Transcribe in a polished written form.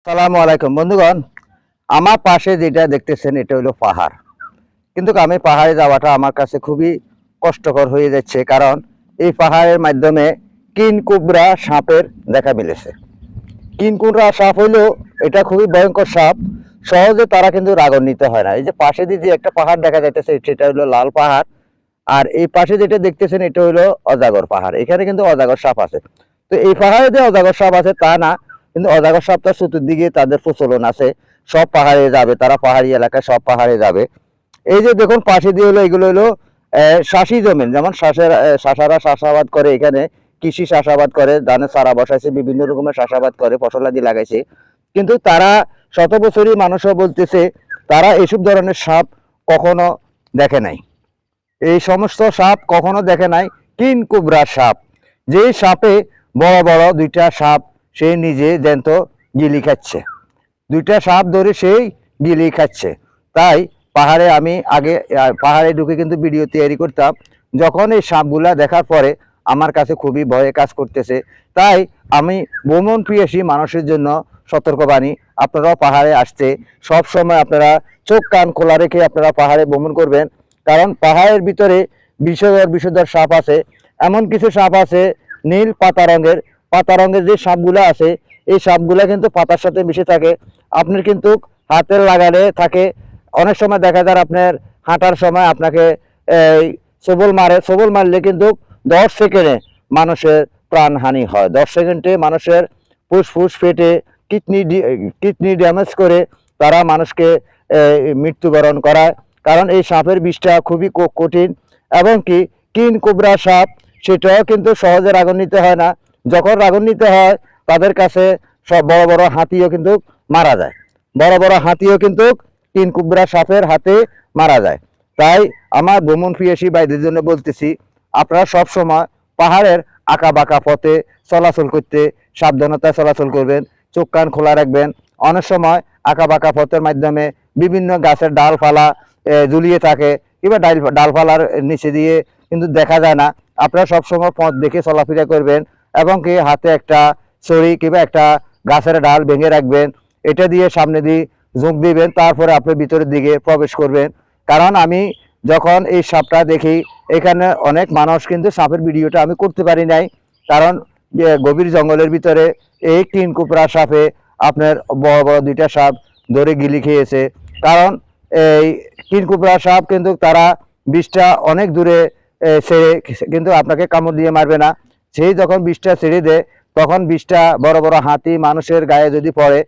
আসসালামু আলাইকুম বন্ধুগণ। আমার পাশে যেটা দেখতেছেন এটা হলো পাহাড়, কিন্তু আমি পাহাড়ে যাওয়াটা আমার কাছে খুবই কষ্টকর হয়ে যাচ্ছে, কারণ এই পাহাড়ের মাধ্যমে কিনকুবরা সাপের দেখা মিলেছে। কিনকুবরা সাপ হইলো এটা খুবই ভয়ঙ্কর সাপ, সহজে তারা কিন্তু রাগান্বিত হয় না। এই যে পাশে দিয়ে যে একটা পাহাড় দেখা যাইতেছে সেটা হলো লাল পাহাড়, আর এই পাশে যেটা দেখতেছেন এটা হলো অজাগর পাহাড়। এখানে কিন্তু অজাগর সাপ আছে। তো এই পাহাড়ে যে অজাগর সাপ আছে তা না, কিন্তু অজাগর সাপ তার চতুর্দিকে তাদের প্রচলন আছে। সব পাহাড়ে যাবে, তারা পাহাড়ি এলাকায় সব পাহাড়ে যাবে। এই যে দেখুন পাশে দিয়ে হলো এগুলো হলো চাষি জমিন, যেমন চাষারা চাষাবাদ করে, এখানে কৃষি চাষাবাদ করে, ধানের চারা বসাইছে, বিভিন্ন রকমের চাষাবাদ করে, ফসলাদি লাগাইছে। কিন্তু তারা শত বছরই মানুষও বলতেছে তারা এসব ধরনের সাপ কখনো দেখে নাই। এই সমস্ত সাপ কখনো দেখে নাই কিনকুবরা সাপ, যে সাপে বড় বড় দুইটা সাপ সে নিজে জ্যান্ত গিলি খাচ্ছে, দুইটা সাপ ধরে সেই গিলি খাচ্ছে। তাই পাহাড়ে আমি আগে পাহাড়ে ঢুকে কিন্তু ভিডিও তৈরি করতাম, যখন এই সাপগুলা দেখার পরে আমার কাছে খুবই ভয়ে কাজ করতেছে। তাই আমি ভ্রমণ প্রিয়সী মানুষের জন্য সতর্কবাণী, আপনারাও পাহাড়ে আসতে সব সময় আপনারা চোখ কান খোলা রেখে আপনারা পাহাড়ে ভ্রমণ করবেন, কারণ পাহাড়ের ভিতরে বিষধর বিষধর সাপ আছে। এমন কিছু সাপ আছে নীল পাতা রঙের যে সাপগুলা আছে, এই সাপগুলা কিন্তু পাতার সাথে মিশে থাকে। আপনার কিন্তু হাতের লাগালে থাকে, অনেক সময় দেখা যায় আপনার হাঁটার সময় আপনাকে এই সবল মারলে কিন্তু 10 সেকেন্ডে মানুষের প্রাণহানি হয়। 10 সেকেন্ডে মানুষের ফুসফুস ফেটে কিডনি ড্যামেজ করে তারা মানুষকে মৃত্যুবরণ করায়, কারণ এই সাপের বিষটা খুবই কঠিন। এবং কি কিনকুবরা সাপ সেটাও কিন্তু সহজে রাগান্বিত হয় না। যখন রাগান্বিত হয় তাদের কাছে সব বড় বড় হাতিও কিন্তু মারা যায়, বড় বড় হাতিও কিন্তু কিনকুবরা সাপের হাতে মারা যায়। তাই আমার ভ্রমণ প্রিয়সী ভাইদের জন্য বলতেছি, আপনারা সব সময় পাহাড়ের আঁকা বাঁকা পথে চলাচল করতে সাবধানতায় চলাচল করবেন, চোখ কান খোলা রাখবেন। অনেক সময় আঁকা বাঁকা পথের মাধ্যমে বিভিন্ন গাছের ডালপালা ঝুলিয়ে থাকে, কিংবা ডালপালার নিচে দিয়ে কিন্তু দেখা যায় না। আপনারা সবসময় পথ দেখে চলাফেরা করবেন, এবং কি হাতে একটা ছড়ি কিংবা একটা গাছের ডাল ভেঙে রাখবেন, এটা দিয়ে সামনে দিয়ে ঝুঁক দিবেন, তারপরে আপনি ভিতরের দিকে প্রবেশ করবেন। কারণ আমি যখন এই সাপটা দেখি, এখানে অনেক মানুষ কিন্তু সাপের ভিডিওটা আমি করতে পারি নাই, কারণ গভীর জঙ্গলের ভিতরে এই কিনকুবরা সাপে আপনার বড় বড় দুইটা সাপ ধরে গিলি খেয়েছে। কারণ এই কিনকুবরা সাপ কিন্তু তারা বিষটা অনেক দূরে ছেড়ে, কিন্তু আপনাকে কামড় দিয়ে মারবে না। সেই যখন বিষটা ছেড়ে দেয় তখন বিষটা বড় বড় হাতি মানুষের গায়ে যদি পড়ে